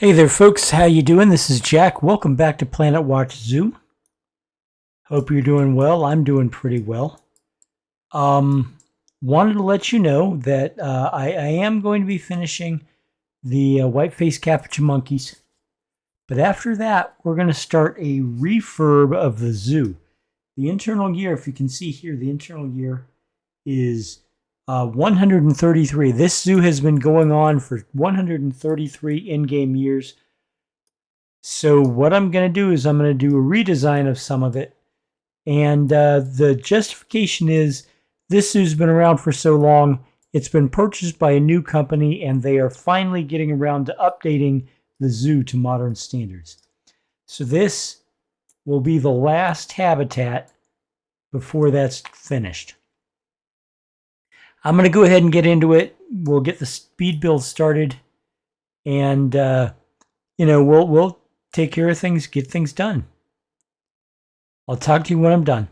Hey there, folks. How you doing? This is Jack. Welcome back to Planet Watch Zoo. Hope you're doing well. I'm doing pretty well. Um, Wanted to let you know that I am going to be finishing the white-faced Capuchin monkeys. But after that, we're going to start a refurb of the zoo. The internal year, if you can see here, the internal year is 133. This zoo has been going on for 133 in-game years. So what I'm going to do is I'm going to do a redesign of some of it. And the justification is this zoo's been around for so long, it's been purchased by a new company, and they are finally getting around to updating the zoo to modern standards. So this will be the last habitat before that's finished. I'm going to go ahead and get into it. We'll get the speed build started, and we'll take care of things, get things done. I'll talk to you when I'm done.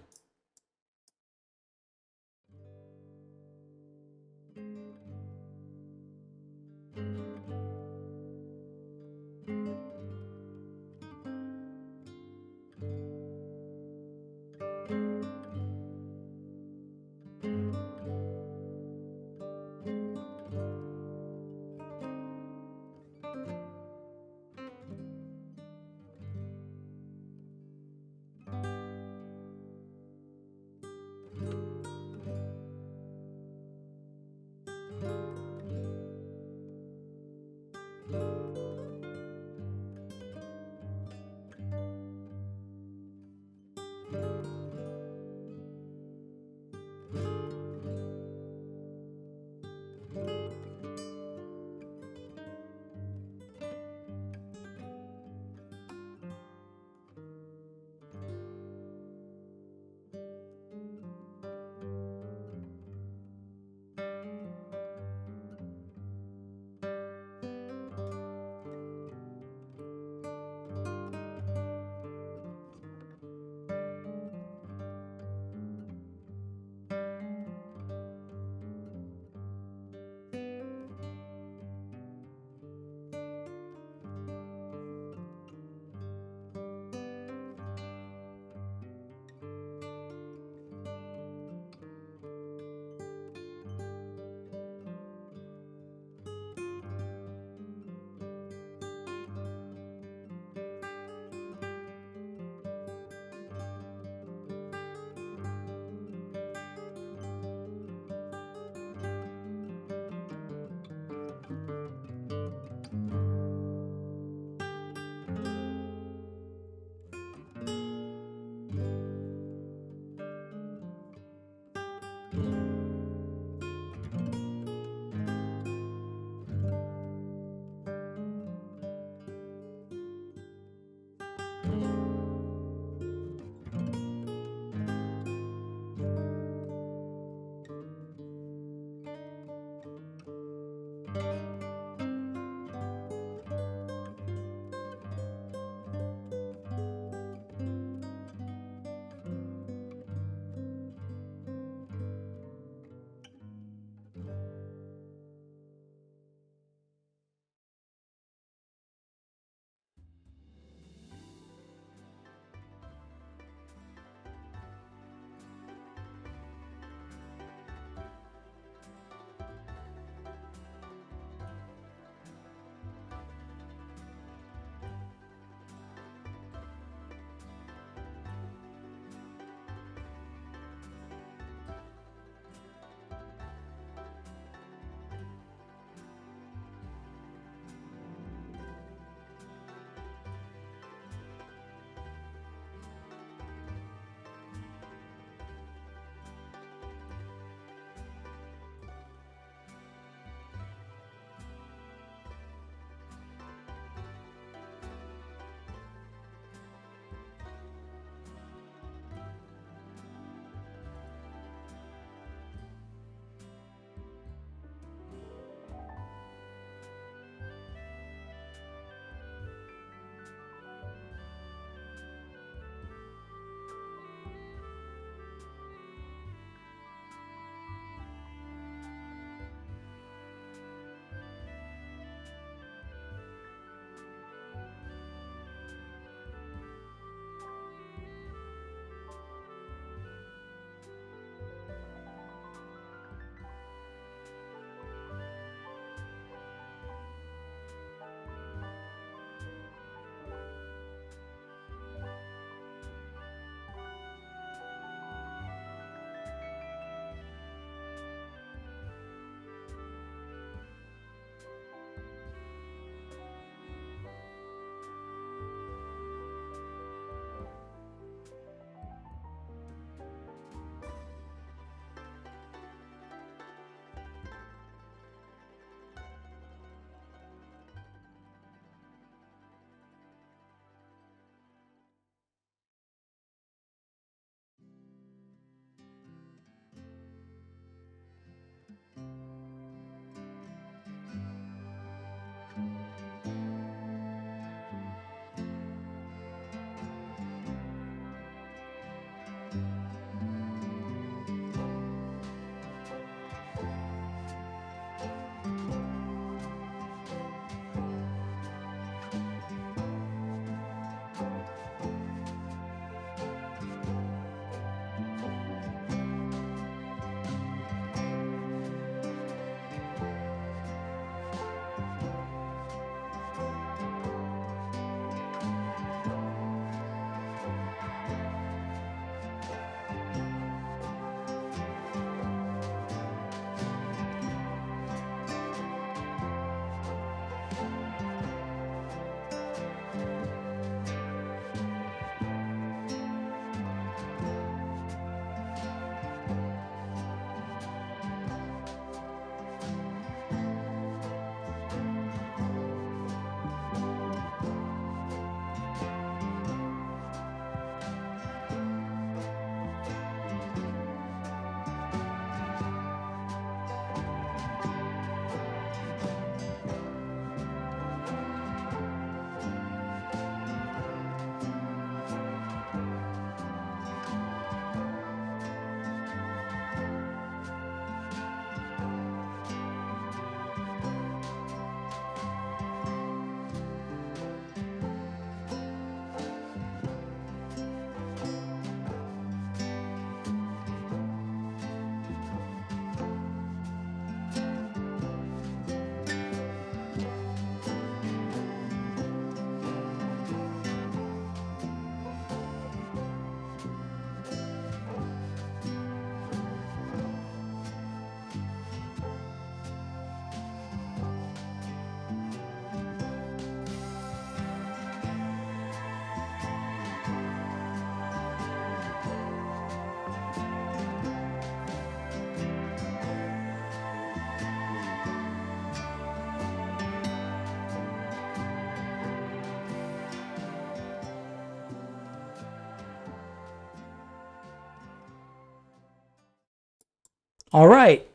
All right.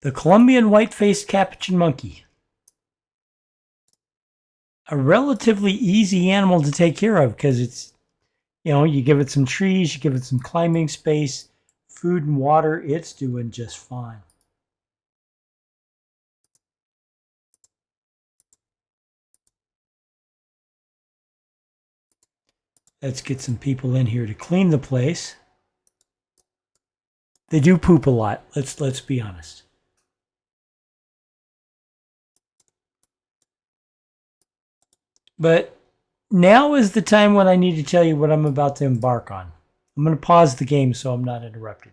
The Colombian white-faced capuchin monkey. A relatively easy animal to take care of because it's, you give it some trees, you give it some climbing space, food and water, it's doing just fine. Let's get some people in here to clean the place. They do poop a lot. Let's be honest. But now is the time when I need to tell you what I'm about to embark on. I'm going to pause the game so I'm not interrupted.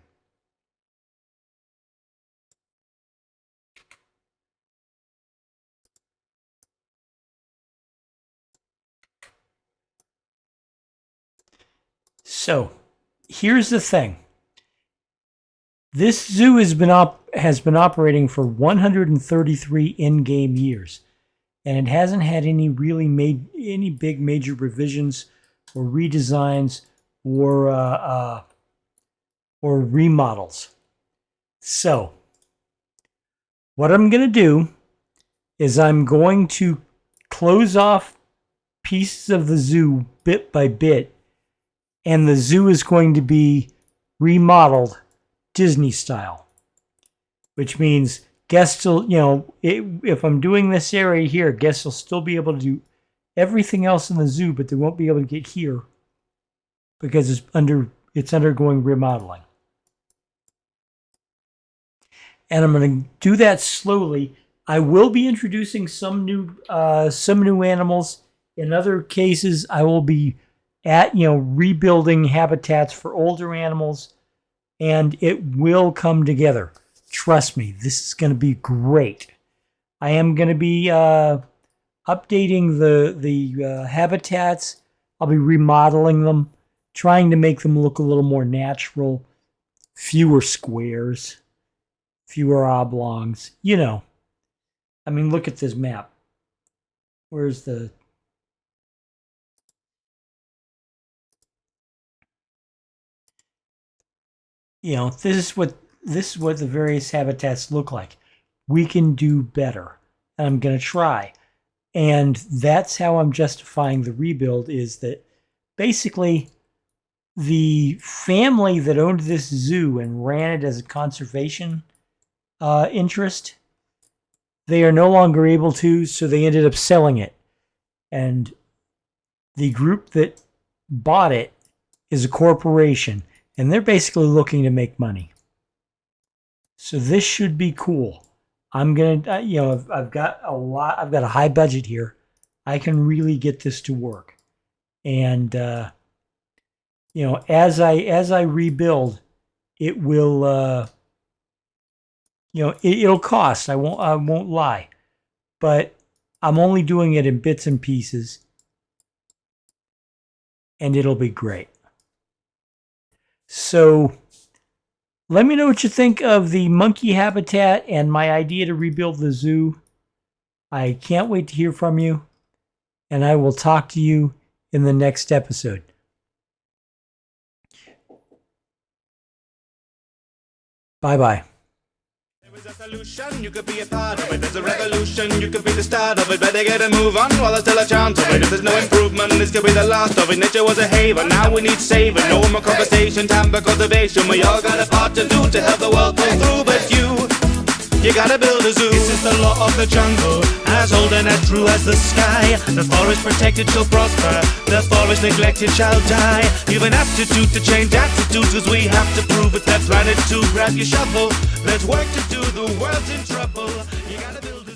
So, here's the thing. This zoo has been operating for 133 in-game years, and it hasn't had any big major revisions or redesigns or remodels. So, what I'm going to do is I'm going to close off pieces of the zoo bit by bit, and the zoo is going to be remodeled Disney style, which means guests will, if I'm doing this area here, guests will still be able to do everything else in the zoo, but they won't be able to get here because it's undergoing remodeling. And I'm going to do that slowly. I will be introducing some new animals. In other cases, I will be rebuilding habitats for older animals, and it will come together. Trust me, this is going to be great. I am going to be updating the habitats. I'll be remodeling them, trying to make them look a little more natural, fewer squares, fewer oblongs. I mean, look at this map. Where's the... this is what the various habitats look like. We can do better, and I'm going to try. And that's how I'm justifying the rebuild, is that basically the family that owned this zoo and ran it as a conservation interest, they are no longer able to, so they ended up selling it. And the group that bought it is a corporation, and they're basically looking to make money. So this should be cool. I'm going to, I've got a high budget here. I can really get this to work. And, as I rebuild, it will, it'll cost. I won't lie. But I'm only doing it in bits and pieces. And it'll be great. So let me know what you think of the monkey habitat and my idea to rebuild the zoo. I can't wait to hear from you, and I will talk to you in the next episode. Bye-bye. There's a solution, you could be a part of it. There's a revolution, you could be the start of it. Better get a move on while there's still a chance of it. If there's no improvement, this could be the last of it. Nature was a haven, now we need saving. No more conversation, time for cultivation. We all got a part to do to help the world pull through. But you gotta build a zoo. This is the law of the jungle, as old and as true as the sky. The forest protected shall prosper, the forest neglected shall die. Give an aptitude to change attitudes, cause we have to prove it. That planet to grab your shovel. Let's work to do, the world's in trouble. You gotta build a